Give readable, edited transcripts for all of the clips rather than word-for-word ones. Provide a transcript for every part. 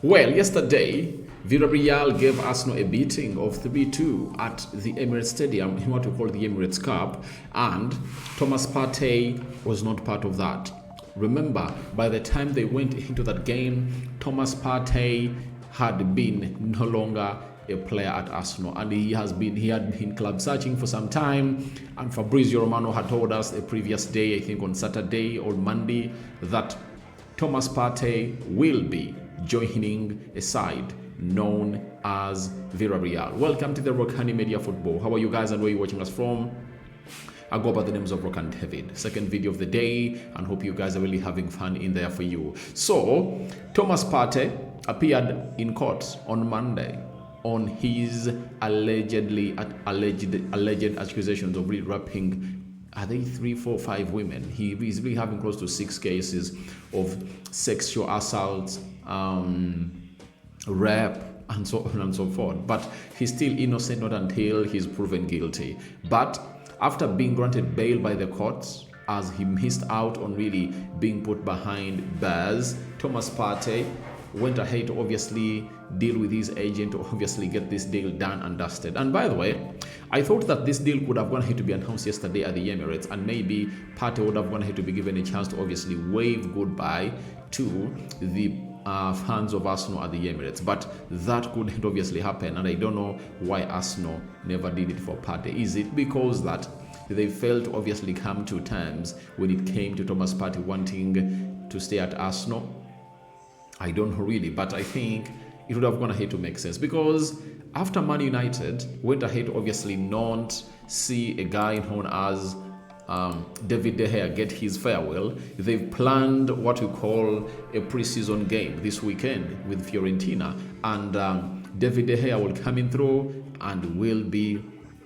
Well, yesterday, Villareal gave Arsenal a beating of 3-2 at the Emirates Stadium, in what we call the Emirates Cup, and Thomas Partey was not part of that. Remember, by the time they went into that game, Thomas Partey had been no longer a player at Arsenal, and he had been club searching for some time. And Fabrizio Romano had told us the previous day, I think on Saturday or Monday, that Thomas Partey will be joining a side known as Villareal. Welcome to the Rokani Media Football. How are you guys and where are you watching us from? I go by the names of Rokani David. Second video of the day, and hope you guys are really having fun in there for you. So, Thomas Partey appeared in court on Monday on his alleged accusations of really raping, are they 3, 4, 5 women? He is really having close to 6 cases of sexual assault, rape, and so on and so forth. But he's still innocent, not until he's proven guilty. But after being granted bail by the courts, as he missed out on really being put behind bars, Thomas Partey went ahead to obviously deal with his agent to obviously get this deal done and dusted. And by the way, I thought that this deal could have gone ahead to be announced yesterday at the Emirates, and maybe Partey would have gone ahead to be given a chance to obviously wave goodbye to the fans of Arsenal at the Emirates. But that couldn't obviously happen, and I don't know why Arsenal never did it for Partey. Is it because that they failed to obviously come to terms when it came to Thomas Partey wanting to stay at Arsenal? I don't know really, but I think it would have gone ahead to make sense, because after Man United went ahead to obviously not see a guy known as David De Gea get his farewell, they've planned what we call a pre-season game this weekend with Fiorentina, and David De Gea will come in through and will be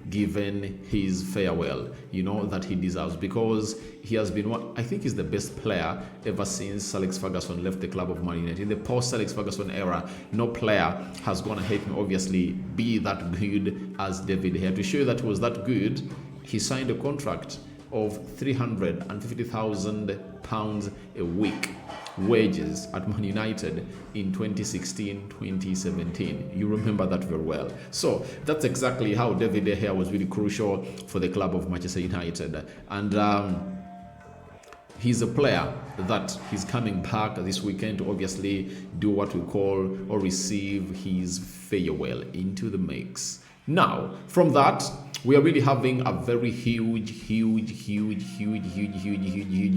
given his farewell, that he deserves, because he has been I think he's the best player ever since Alex Ferguson left the club of Man United. In the post-Alex Ferguson era, no player has gone ahead and obviously be that good as David De Gea. To show you that he was that good, he signed a contract of £350,000 a week wages at Man United in 2016-2017. You remember that very well. So that's exactly how David De Gea was really crucial for the club of Manchester United. And he's a player that he's coming back this weekend to obviously do what we call or receive his farewell into the mix. Now, from that, we are really having a very huge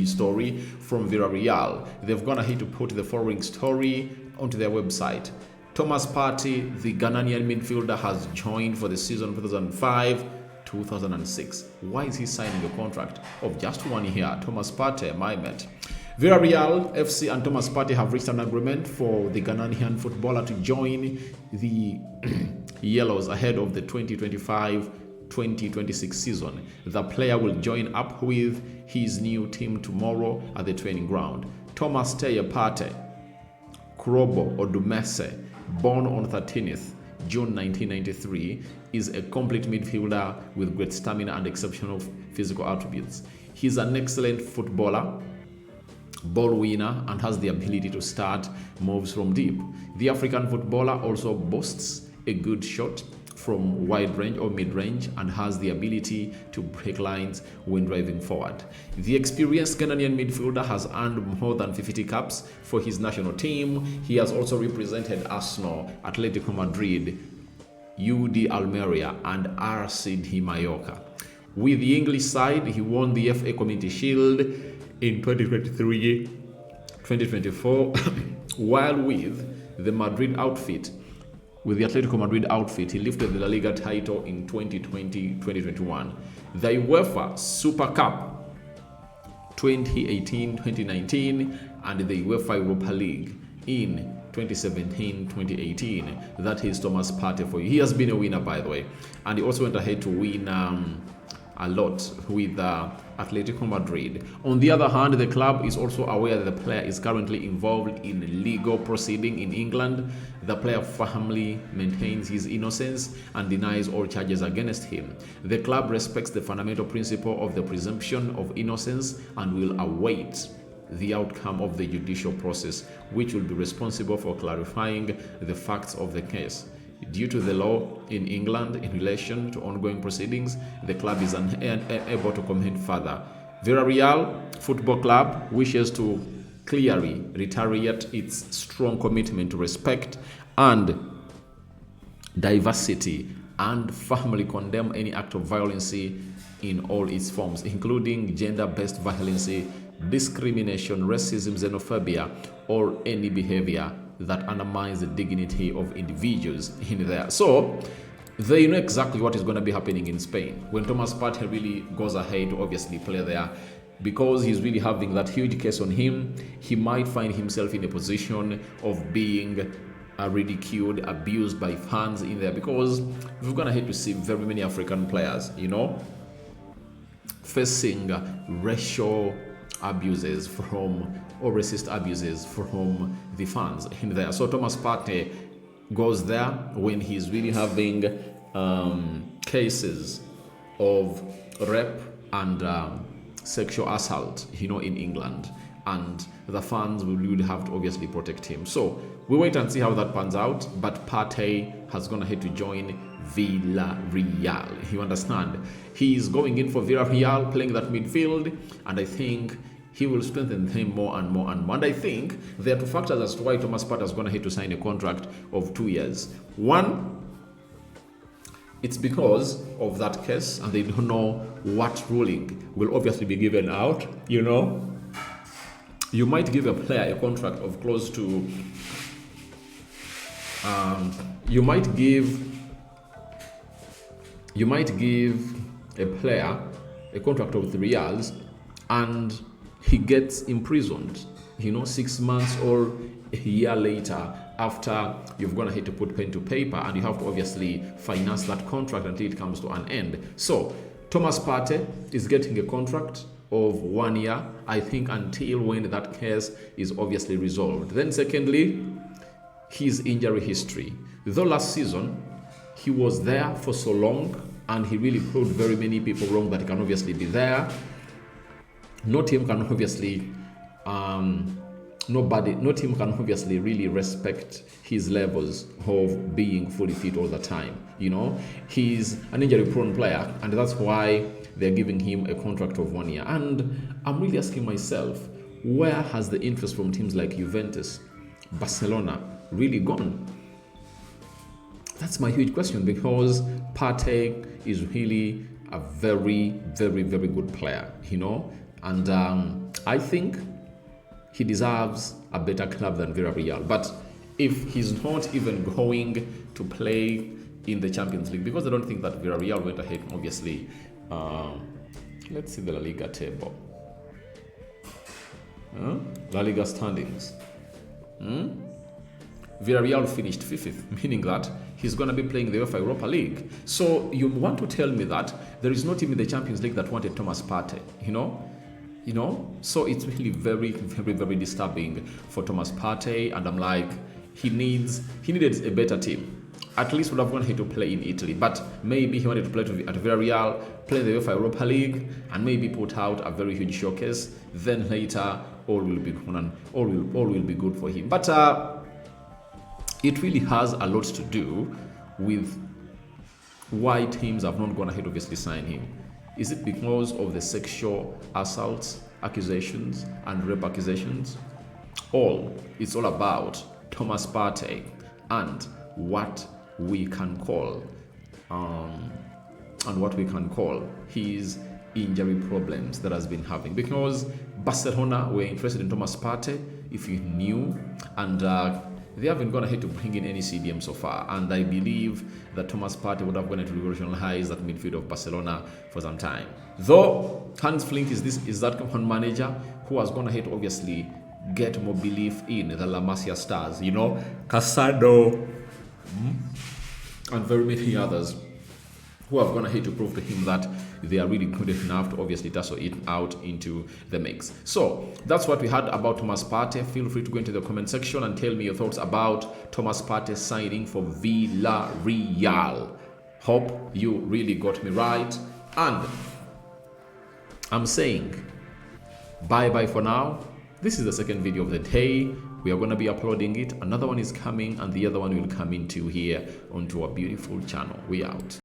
story from Villareal. They've gone ahead to put the following story onto their website. Thomas Partey, the Ghanaian midfielder, has joined for the season 2005-2006. Why is he signing a contract of just 1 year? Thomas Partey, my mate. Villareal FC and Thomas Partey have reached an agreement for the Ghanaian footballer to join the Yellows ahead of the 2025-2026 season. The player will join up with his new team tomorrow at the training ground. Thomas Partey Krobo Odumese, born on 13th June 1993, is a complete midfielder with great stamina and exceptional physical attributes. He's an excellent footballer, ball winner, and has the ability to start moves from deep. The African footballer also boasts a good shot from wide range or mid-range and has the ability to break lines when driving forward. The experienced Ghanaian midfielder has earned more than 50 caps for his national team. He has also represented Arsenal, Atletico Madrid, UD Almeria, and RCD Mallorca. With the English side, he won the FA Community Shield in 2023-2024, while with the Atletico Madrid outfit, he lifted the La Liga title in 2020-2021, the UEFA Super Cup 2018-2019, and the UEFA Europa League in 2017-2018. That is Thomas Partey for you. He has been a winner, by the way, and he also went ahead to win a lot with Atletico Madrid. On the other hand, the club is also aware that the player is currently involved in legal proceeding in England. The player firmly maintains his innocence and denies all charges against him. The club respects the fundamental principle of the presumption of innocence and will await the outcome of the judicial process, which will be responsible for clarifying the facts of the case. Due to the law in England in relation to ongoing proceedings, the club is unable to comment further. Villareal Football Club wishes to clearly reiterate its strong commitment to respect and diversity and firmly condemn any act of violence in all its forms, including gender-based violence, discrimination, racism, xenophobia, or any behavior that undermines the dignity of individuals in there. So they know exactly what is going to be happening in Spain when Thomas Partey really goes ahead to obviously play there, because he's really having that huge case on him. He might find himself in a position of being ridiculed, abused by fans in there, because we're going to have to see very many African players, facing racial abuses or racist abuses from the fans in there. So Thomas Partey goes there when he's really having cases of rape and sexual assault, in England, and the fans will really have to obviously protect him. So we wait and see how that pans out. But Partey has gone ahead to join Villareal. You understand? He's going in for Villareal, playing that midfield, and I think he will strengthen them more and more and more. And I think there are two factors as to why Thomas Partey has gone ahead to sign a contract of 2 years. One, it's because of that case, and they don't know what ruling will obviously be given out. You might give a player a contract of close to you might give a player a contract of 3 years and he gets imprisoned, 6 months or a year later, after you've gone ahead to put pen to paper, and you have to obviously finance that contract until it comes to an end. So Thomas Partey is getting a contract of 1 year, I think, until when that case is obviously resolved. Then secondly, his injury history. Though last season he was there for so long and he really proved very many people wrong that he can obviously be there. No team can obviously really respect his levels of being fully fit all the time. He's an injury-prone player, and that's why they're giving him a contract of 1 year. And I'm really asking myself, where has the interest from teams like Juventus, Barcelona really gone? That's my huge question, because Partey is really a very, very, very good player, and I think he deserves a better club than Villareal. But if he's not even going to play in the Champions League, because I don't think that Villareal went ahead, obviously. Let's see the La Liga table. La Liga standings. Villareal finished 5th, meaning that he's going to be playing the UEFA Europa League. So you want to tell me that there is no team in the Champions League that wanted Thomas Partey, So it's really very, very, very disturbing for Thomas Partey, and I'm like, he needed a better team. At least would have gone here to play in Italy, but maybe he wanted to play at Villareal, play the UEFA Europa League, and maybe put out a very huge showcase. Then later, all will be gone and all will be good for him. But it really has a lot to do with why teams have not gone ahead obviously sign him. Is it because of the sexual assaults accusations and rape accusations? It's all about Thomas Partey and what we can call his injury problems that has been having. Because Barcelona were interested in Thomas Partey, if you knew, and they haven't gone ahead to bring in any CDM so far, and I believe that Thomas Partey would have gone to revolutionize that midfield of Barcelona for some time. Though Hans Flick is that command manager who has gone ahead to obviously get more belief in the La Masia stars, Casado, and very many others who have gone ahead to prove to him that they are really good enough to obviously tussle it out into the mix. So that's what we had about Thomas Partey. Feel free to go into the comment section and tell me your thoughts about Thomas Partey signing for Villareal. Hope you really got me right. And I'm saying bye-bye for now. This is the second video of the day. We are going to be uploading it. Another one is coming, and the other one will come into here onto our beautiful channel. We out.